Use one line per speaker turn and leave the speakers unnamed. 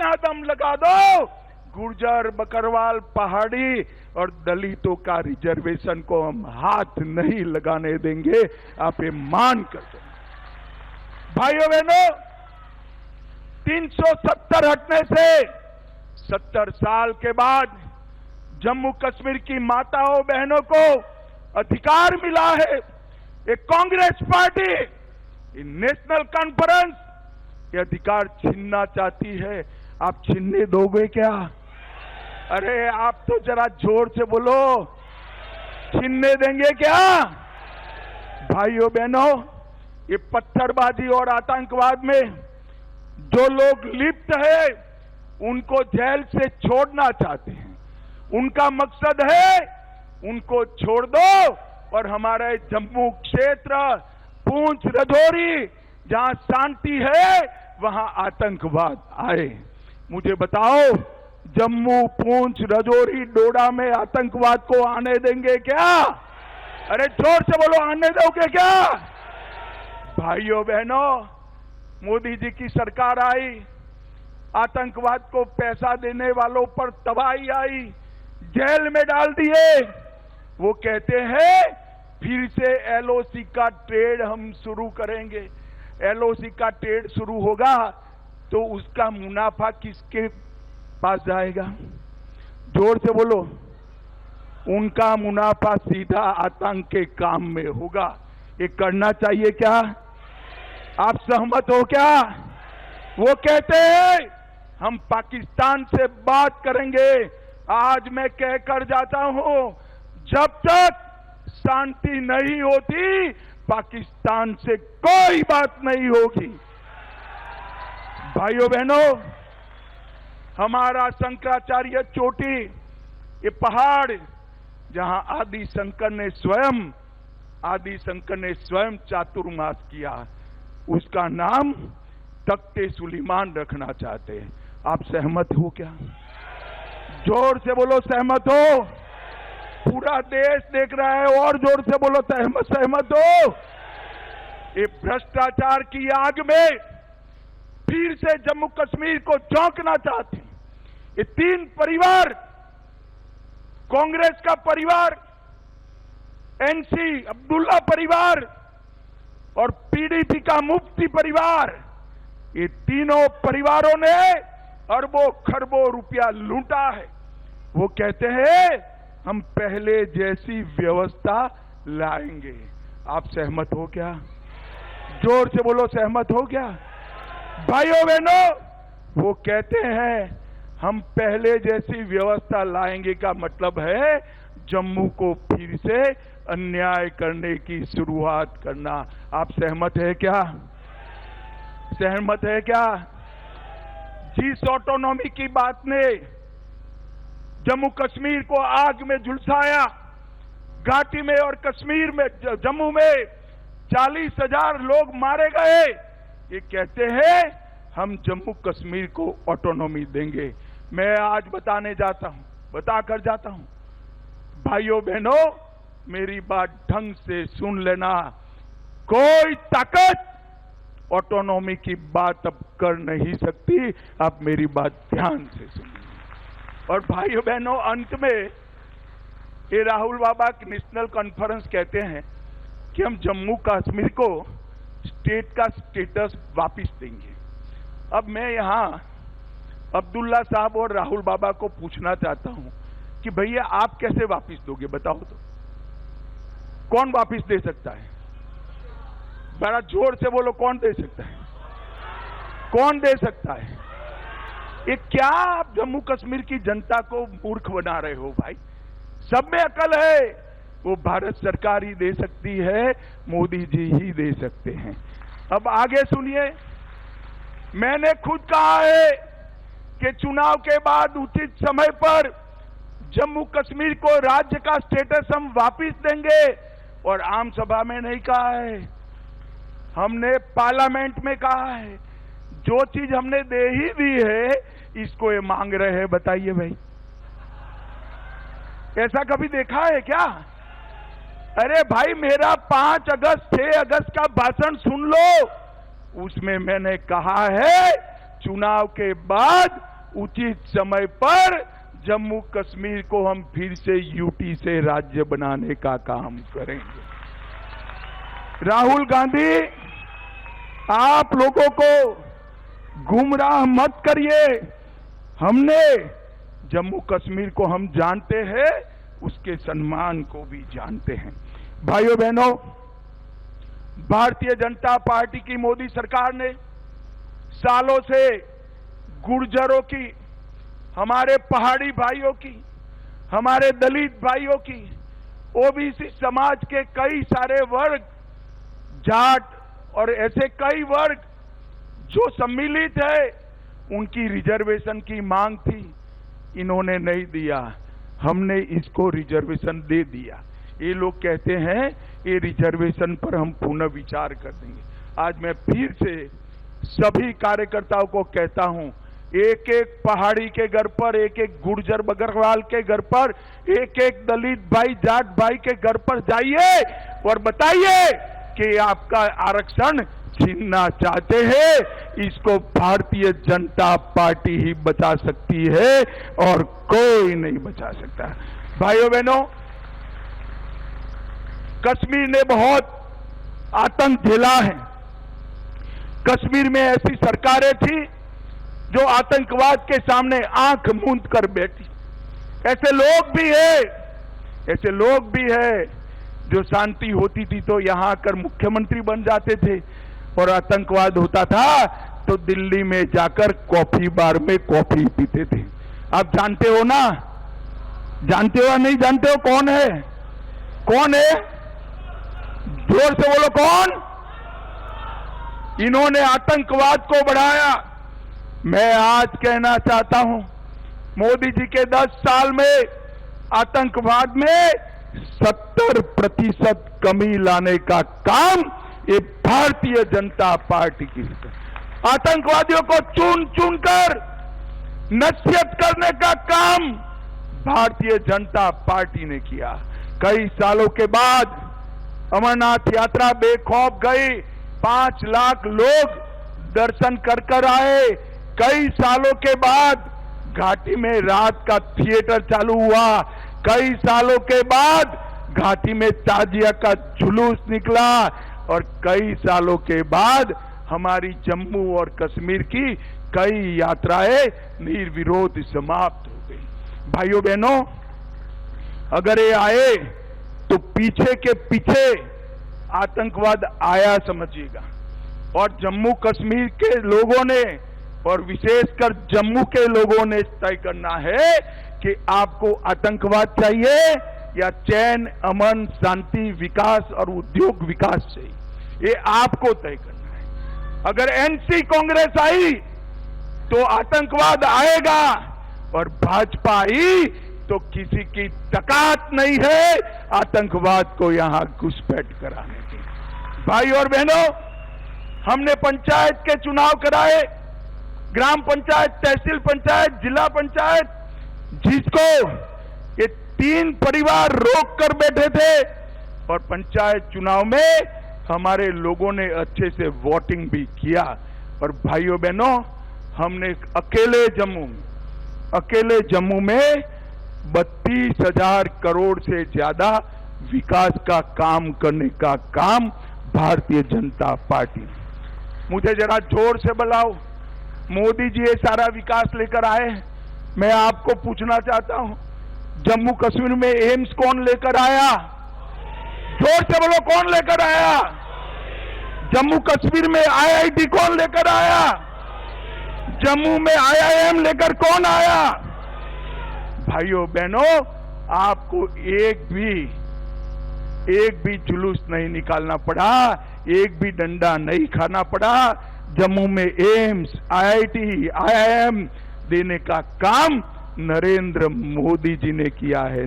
अपना दम लगा दो, गुर्जर, बकरवाल, पहाड़ी और दलितों का रिजर्वेशन को हम हाथ नहीं लगाने देंगे। आप ये मान कर दो। भाइयों बहनों, 370 हटने से 70 साल के बाद जम्मू कश्मीर की माताओं बहनों को अधिकार मिला है। ये कांग्रेस पार्टी, ये नेशनल कॉन्फ्रेंस ये अधिकार छीनना चाहती है। आप छीनने दोगे क्या? अरे आप तो जरा जोर से बोलो, छीनने देंगे क्या? भाइयों बहनों, ये पत्थरबाजी और आतंकवाद में जो लोग लिप्त है उनको जेल से छोड़ना चाहते हैं। उनका मकसद है उनको छोड़ दो और हमारे जम्मू क्षेत्र, पूंछ, राजौरी जहां शांति है वहां आतंकवाद आए। मुझे बताओ, जम्मू, पूंछ, राजौरी, डोडा में आतंकवाद को आने देंगे क्या? अरे जोर से बोलो, आने दोगे क्या? भाइयों बहनों, मोदी जी की सरकार आई, आतंकवाद को पैसा देने वालों पर तबाही आई, जेल में डाल दिए। वो कहते हैं फिर से एलओसी का ट्रेड हम शुरू करेंगे। एलओसी का ट्रेड शुरू होगा तो उसका मुनाफा किसके पास जाएगा? जोर से बोलो। उनका मुनाफा सीधा आतंक के काम में होगा। ये करना चाहिए क्या? आप सहमत हो क्या? वो कहते हैं हम पाकिस्तान से बात करेंगे। आज मैं कहकर जाता हूं, जब तक शांति नहीं होती पाकिस्तान से कोई बात नहीं होगी। भाइयों बहनों, हमारा शंकराचार्य चोटी, ये पहाड़ जहां आदि शंकर ने स्वयं चातुर्मास किया, उसका नाम तख्ते सुलेमान रखना चाहते हैं। आप सहमत हो क्या? जोर से बोलो, सहमत हो? पूरा देश देख रहा है, और जोर से बोलो, सहमत हो? ये भ्रष्टाचार की आग में फिर से जम्मू कश्मीर को झोंकना चाहते हैं। ये तीन परिवार, कांग्रेस का परिवार, एनसी अब्दुल्ला परिवार और पीडीपी का मुफ्ती परिवार, ये तीनों परिवारों ने अरबों खरबों रुपया लूटा है। वो कहते हैं हम पहले जैसी व्यवस्था लाएंगे। आप सहमत हो क्या? जोर से बोलो, सहमत हो क्या? भाइयों बहनों, वो कहते हैं हम पहले जैसी व्यवस्था लाएंगे का मतलब है जम्मू को फिर से अन्याय करने की शुरुआत करना। आप सहमत है क्या? सहमत है क्या? जिस ऑटोनॉमी की बात ने जम्मू कश्मीर को आग में झुलसाया, घाटी में और कश्मीर में, जम्मू में 40,000 लोग मारे गए, ये कहते हैं हम जम्मू कश्मीर को ऑटोनॉमी देंगे। मैं आज बताकर जाता हूं। भाइयों बहनों, मेरी बात ढंग से सुन लेना। कोई ताकत ऑटोनॉमी की बात अब कर नहीं सकती। आप मेरी बात ध्यान से सुनिए। और भाइयों बहनों, अंत में ये राहुल बाबा की नेशनल कॉन्फ्रेंस कहते हैं कि हम जम्मू कश्मीर को स्टेट का स्टेटस वापस देंगे। अब मैं यहां अब्दुल्ला साहब और राहुल बाबा को पूछना चाहता हूं कि भैया आप कैसे वापस दोगे? बताओ तो, कौन वापस दे सकता है? बड़ा जोर से बोलो, कौन दे सकता है? कौन दे सकता है? ये क्या आप जम्मू कश्मीर की जनता को मूर्ख बना रहे हो? भाई, सब में अकल है। वो भारत सरकार ही दे सकती है, मोदी जी ही दे सकते हैं। अब आगे सुनिए। मैंने खुद कहा है कि चुनाव के बाद उचित समय पर जम्मू कश्मीर को राज्य का स्टेटस हम वापस देंगे। और आम सभा में नहीं कहा है, हमने पार्लियामेंट में कहा है। जो चीज हमने दे ही दी है, इसको ये मांग रहे हैं। बताइए भाई, ऐसा कभी देखा है क्या? अरे भाई, मेरा 5 अगस्त 6 अगस्त का भाषण सुन लो। उसमें मैंने कहा है चुनाव के बाद उचित समय पर जम्मू कश्मीर को हम फिर से यूटी से राज्य बनाने का काम करेंगे। राहुल गांधी, आप लोगों को गुमराह मत करिए। हमने जम्मू कश्मीर को हम जानते हैं, उसके सम्मान को भी जानते हैं। भाइयों बहनों, भारतीय जनता पार्टी की मोदी सरकार ने सालों से गुर्जरों की, हमारे पहाड़ी भाइयों की, हमारे दलित भाइयों की, ओबीसी समाज के कई सारे वर्ग, जाट और ऐसे कई वर्ग जो सम्मिलित है, उनकी रिजर्वेशन की मांग थी, इन्होंने नहीं दिया। हमने इसको रिजर्वेशन दे दिया। ये लोग कहते हैं ये रिजर्वेशन पर हम पुनः विचार कर देंगे। आज मैं फिर से सभी कार्यकर्ताओं को कहता हूं, एक एक पहाड़ी के घर पर, एक एक गुर्जर बकरवाल के घर पर, एक एक दलित भाई, जाट भाई के घर पर जाइए और बताइए कि आपका आरक्षण छीनना चाहते हैं। इसको भारतीय जनता पार्टी ही बचा सकती है और कोई नहीं बचा सकता। भाइयों बहनों, कश्मीर ने बहुत आतंक झेला है। कश्मीर में ऐसी सरकारें थी जो आतंकवाद के सामने आंख मूंद कर बैठी। ऐसे लोग भी है जो शांति होती थी तो यहां आकर मुख्यमंत्री बन जाते थे, और आतंकवाद होता था तो दिल्ली में जाकर कॉफी बार में कॉफी पीते थे। आप जानते हो ना? जानते हो या नहीं जानते हो? कौन है? कौन है? जोर से बोलो, कौन? इन्होंने आतंकवाद को बढ़ाया। मैं आज कहना चाहता हूं, मोदी जी के 10 साल में आतंकवाद में 70% कमी लाने का काम ये भारतीय जनता पार्टी की है। आतंकवादियों को चुन चुन कर नसीहत करने का काम भारतीय जनता पार्टी ने किया। कई सालों के बाद अमरनाथ यात्रा बेखौफ गई, 5 लाख लोग दर्शन कर कर आए। कई सालों के बाद घाटी में रात का थिएटर चालू हुआ। कई सालों के बाद घाटी में ताजिया का जुलूस निकला, और कई सालों के बाद हमारी जम्मू और कश्मीर की कई यात्राएं निर्विरोध समाप्त हो गई। भाइयों बहनों, अगर ये आए तो पीछे के पीछे आतंकवाद आया समझिएगा, और जम्मू कश्मीर के लोगों ने, और विशेषकर जम्मू के लोगों ने तय करना है कि आपको आतंकवाद चाहिए या चैन, अमन, शांति, विकास और उद्योग विकास चाहिए। ये आपको तय करना है। अगर एनसी कांग्रेस आई तो आतंकवाद आएगा, और भाजपा आई तो किसी की ताकत नहीं है आतंकवाद को यहां घुसपैठ कराने की। भाई और बहनों, हमने पंचायत के चुनाव कराए, ग्राम पंचायत, तहसील पंचायत, जिला पंचायत, जिसको ये 3 परिवार रोक कर बैठे थे, और पंचायत चुनाव में हमारे लोगों ने अच्छे से वोटिंग भी किया। और भाइयों बहनों, हमने अकेले जम्मू में 32,000 करोड़ से ज्यादा विकास का काम करने का काम भारतीय जनता पार्टी। मुझे जरा जोर से बुलाओ, मोदी जी ये सारा विकास लेकर आए। मैं आपको पूछना चाहता हूं, जम्मू कश्मीर में एम्स कौन लेकर आया? जोर से बोलो, कौन लेकर आया? जम्मू कश्मीर में आईआईटी कौन लेकर आया? जम्मू में आईआईएम लेकर कौन आया? भाइयों बहनों, आपको एक भी जुलूस नहीं निकालना पड़ा, एक भी डंडा नहीं खाना पड़ा। जम्मू में एम्स, आईआईटी, आईआईएम देने का काम नरेंद्र मोदी जी ने किया है।